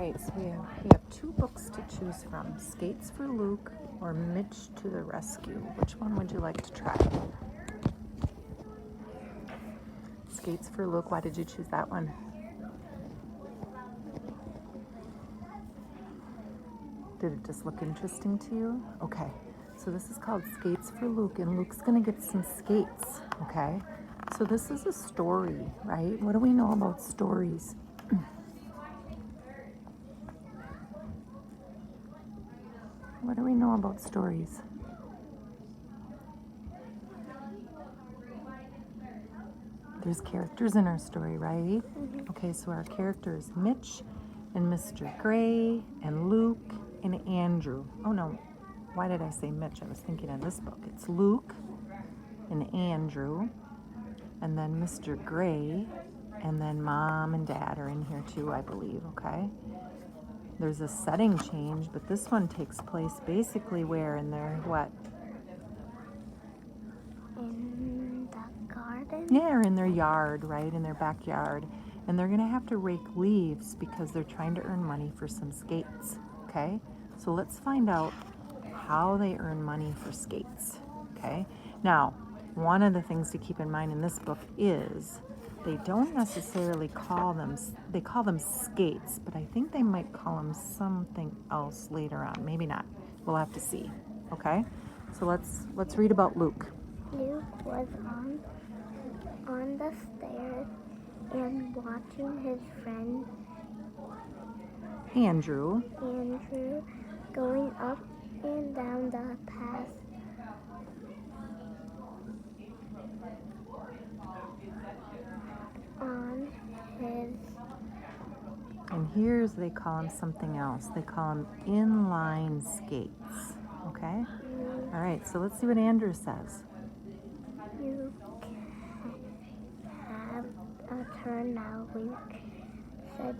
right, so we have two books to choose from. Skates for Luke or Mitch to the Rescue. Which one would you like to try? Skates for Luke. Why did you choose that one? Did it just look interesting to you? Okay, so this is called Skates for Luke, and Luke's going to get some skates, okay? So this is a story, right? What do we know about stories? What do we know about stories? There's characters in our story, right? Mm-hmm. Okay, so our characters, Mitch and Mr. Gray and Luke and Andrew. Oh no, why did I say Mitch? I was thinking of this book. It's Luke and Andrew, and then Mr. Gray, and then Mom and Dad are in here too, I believe, okay? There's a setting change, but this one takes place basically where in their what? In the garden? Yeah, or in their yard, right? In their backyard. And they're going to have to rake leaves because they're trying to earn money for some skates, okay? So let's find out how they earn money for skates, okay? Now, one of the things to keep in mind in this book is they don't necessarily call them, they call them skates, but I think they might call them something else later on. Maybe not. We'll have to see, okay? So let's read about Luke. Luke was on the stairs and watching his friend Andrew going up and down the path. And here's, they call them something else. They call them inline skates, okay? All right, so let's see what Andrew says. You have a turn now, Luke, said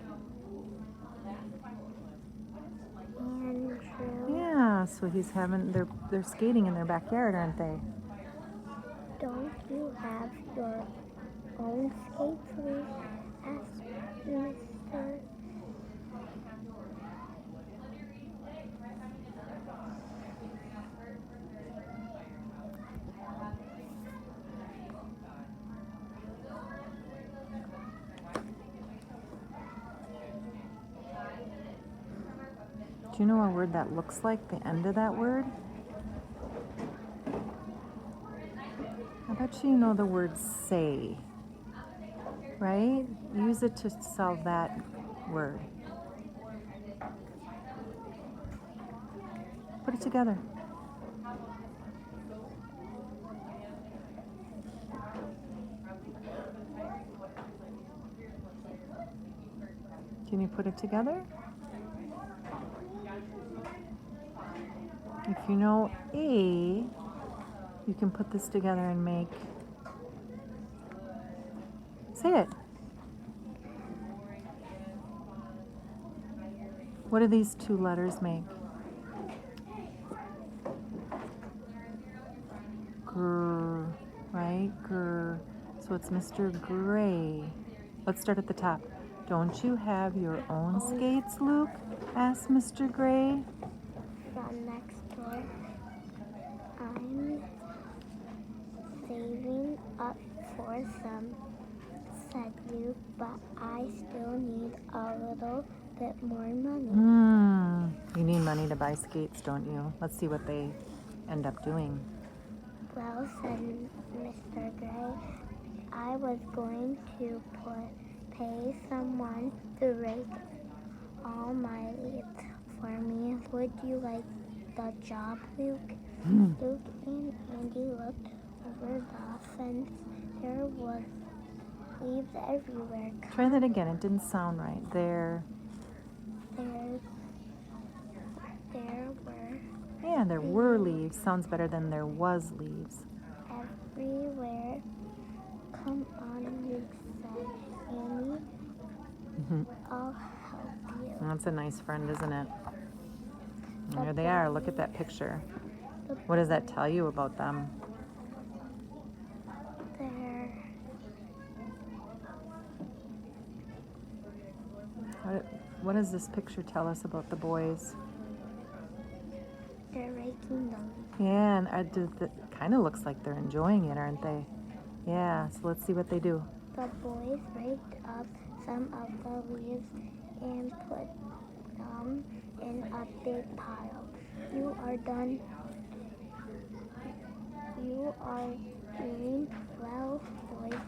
Andrew. Yeah, so he's having, they're skating in their backyard, aren't they? Don't you have your own skates, Luke? Asked Mr. Do you know a word that looks like the end of that word? I bet you know the word say, right? Use it to solve that word. Put it together. Can you put it together? If you know A, you can put this together and make, say it. What do these two letters make? Grr, right? Grr. So it's Mr. Gray. Let's start at the top. Don't you have your own skates, Luke? Asked Mr. Gray. From next door. I'm saving up for some, said Luke, but I still need a little bit more money. You need money to buy skates, don't you? Let's see what they end up doing. Well, said Mr. Gray, I was going to pay someone to rake all my leaves for me. Would you like the job, Luke? Luke and Andy looked over the fence. There was leaves everywhere. Try that again. It didn't sound right. There were leaves. Sounds better than there was leaves. Everywhere. Come on, Luke said. Andy, I'll help you. That's a nice friend, isn't it? And there they are. Look at that picture. What does that tell you about them? What does this picture tell us about the boys? They're raking them. Yeah, and kind of looks like they're enjoying it, aren't they? Yeah, so let's see what they do. The boys raked up some of the leaves and put them in a big pile. You are done. You are doing well, boys,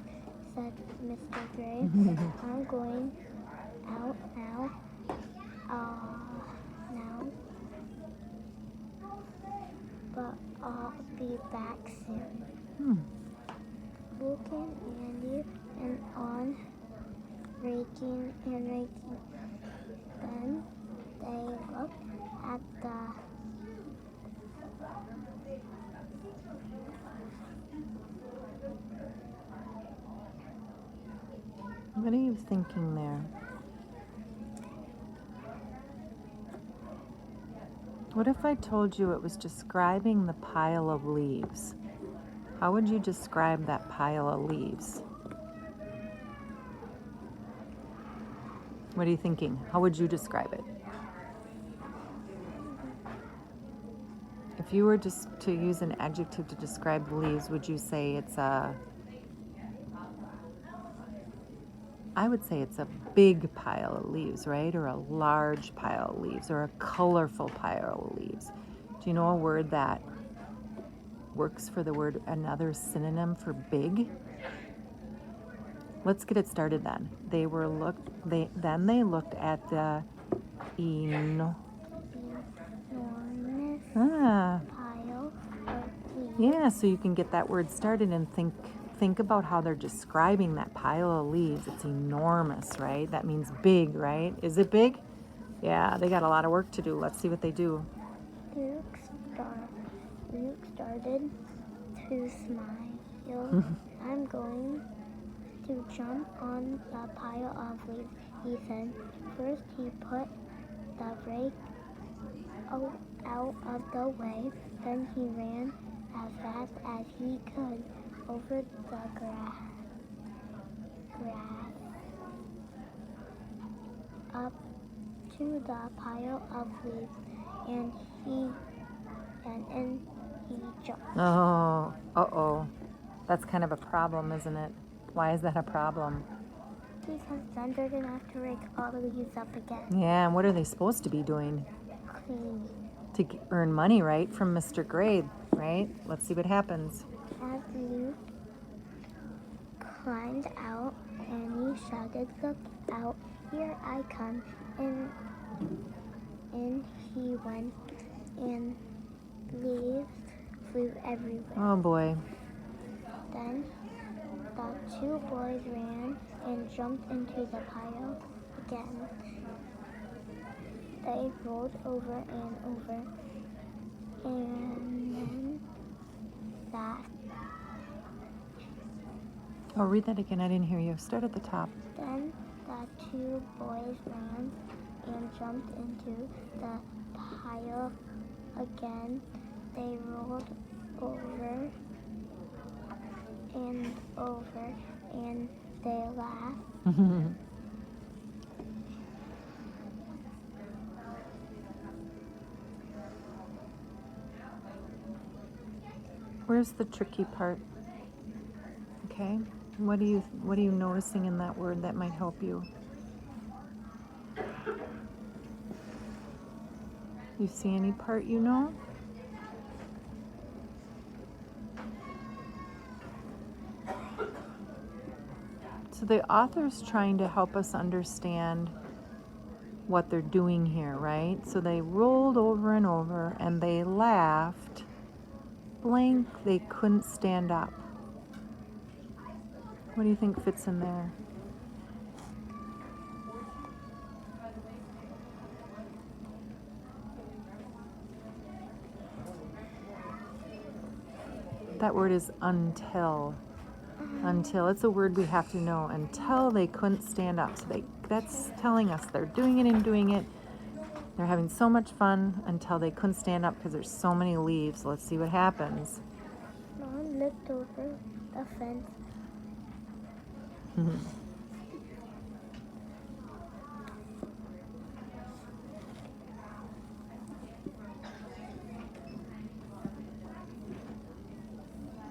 said Mr. Gray. I'm going out now. Now. But I'll be back soon. Luke and Andy and on raking and raking. Then they looked at the What are you thinking there? What if I told you it was describing the pile of leaves? How would you describe that pile of leaves? What are you thinking? How would you describe it? If you were just to use an adjective to describe the leaves, would you say it's I would say it's a big pile of leaves, right? Or a large pile of leaves, or a colorful pile of leaves. Do you know a word that works for the word, another synonym for big? Let's get it started then. They looked at the enormous pile of leaves. Yeah, so you can get that word started and think about how they're describing that pile of leaves. It's enormous, right? That means big, right? Is it big? Yeah, they got a lot of work to do. Let's see what they do. Luke started to smile. I'm going to jump on the pile of leaves, he said. First, he put the rake out of the way. Then he ran as fast as he could over the grass up to the pile of leaves, and in he jumped. Oh. That's kind of a problem, isn't it? Why is that a problem? Because then they're going to have to rake all the leaves up again. Yeah, and what are they supposed to be doing? Clean. To earn money, right? From Mr. Gray, right? Let's see what happens. As Luke climbed out, and he shouted, "Look out, here I come." And in he went, and leaves flew everywhere. Oh boy. Then the two boys ran and jumped into the pile again. They rolled over and over, and then that. Oh, read that again. I didn't hear you. Start at the top. Then the two boys ran and jumped into the pile again. They rolled over, and they laughed. Where's the tricky part? Okay. What are you noticing in that word that might help you? You see any part you know? So the author's trying to help us understand what they're doing here, right? So they rolled over and over and they laughed. Blank, they couldn't stand up. What do you think fits in there? That word is until. Until. It's a word we have to know. Until they couldn't stand up. So that's telling us they're doing it and doing it. They're having so much fun until they couldn't stand up because there's so many leaves. Let's see what happens. Mom looked over the fence.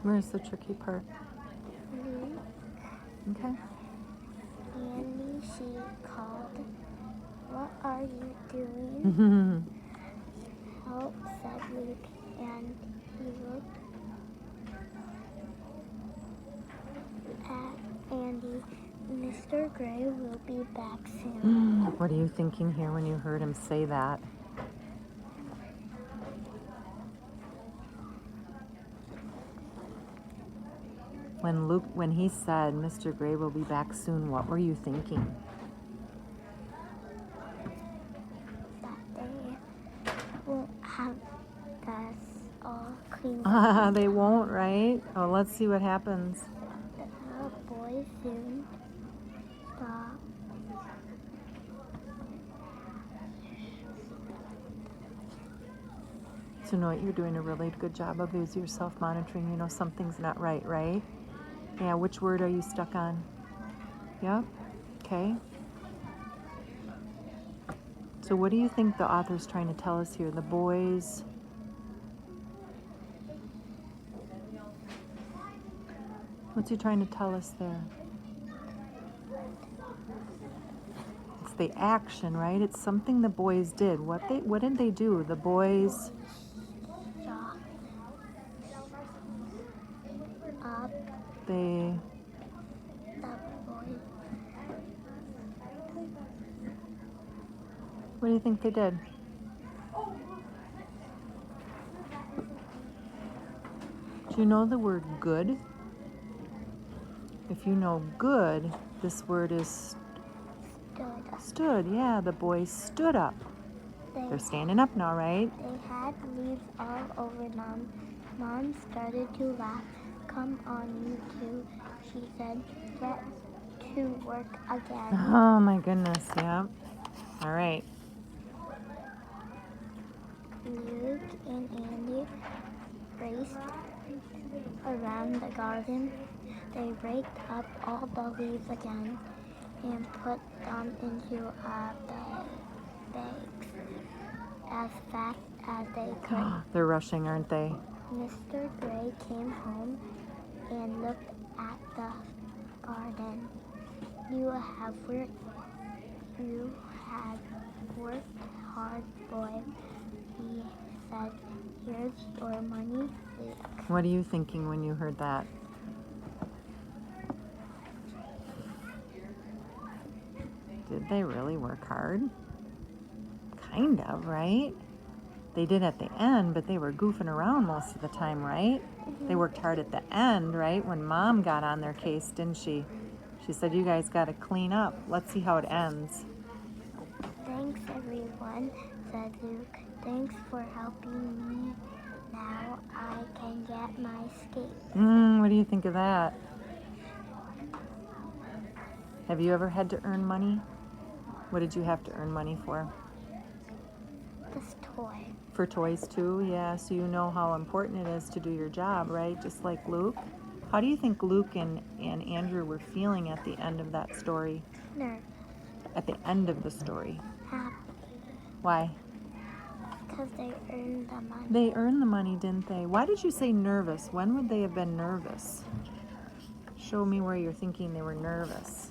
Where's the tricky part? Luke, Okay. Andy, she called. What are you doing? Help, said Luke, and he looked at Andy. Mr. Gray will be back soon. What are you thinking here when you heard him say that? When he said Mr. Gray will be back soon, what were you thinking? That they won't have this all cleaned up. They won't, right? Oh, let's see what happens. The boy soon stopped. So, know what you're doing a really good job of is your self-monitoring. You know something's not right, right? Yeah, which word are you stuck on? Yep. Okay. So what do you think the author's trying to tell us here? The boys... What's he trying to tell us there? It's the action, right? It's something the boys did. What did they do? The boys... Up They... the boy. What do you think they did? Do you know the word good? If you know good, this word is stood. Yeah, the boys stood up. They're standing up now, right? They had leaves all over them. Mom started to laugh. Come on, you two, she said. Get to work again. Oh my goodness, yeah. All right. Luke and Andy raced around the garden. They raked up all the leaves again and put them into bags as fast as they could. They're rushing, aren't they? Mr. Gray came home and looked at the garden. You have worked hard, boy, he said. Here's your money, Luke. What are you thinking when you heard that? Did they really work hard? Kind of, right? They did at the end, but they were goofing around most of the time, right? They worked hard at the end, right? When Mom got on their case, didn't she? She said, you guys got to clean up. Let's see how it ends. Thanks, everyone, said Luke. Thanks for helping me. Now I can get my skates. What do you think of that? Have you ever had to earn money? What did you have to earn money for? This toy. For toys too? Yeah, so you know how important it is to do your job, right? Just like Luke. How do you think Luke and Andrew were feeling at the end of that story? Nervous. At the end of the story. Happy. Why? Because they earned the money. They earned the money, didn't they? Why did you say nervous? When would they have been nervous? Show me where you're thinking they were nervous.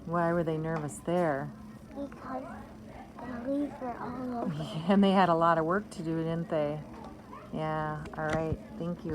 Why were they nervous there? Because the leaves were all over. And they had a lot of work to do, didn't they? Yeah, all right. Thank you.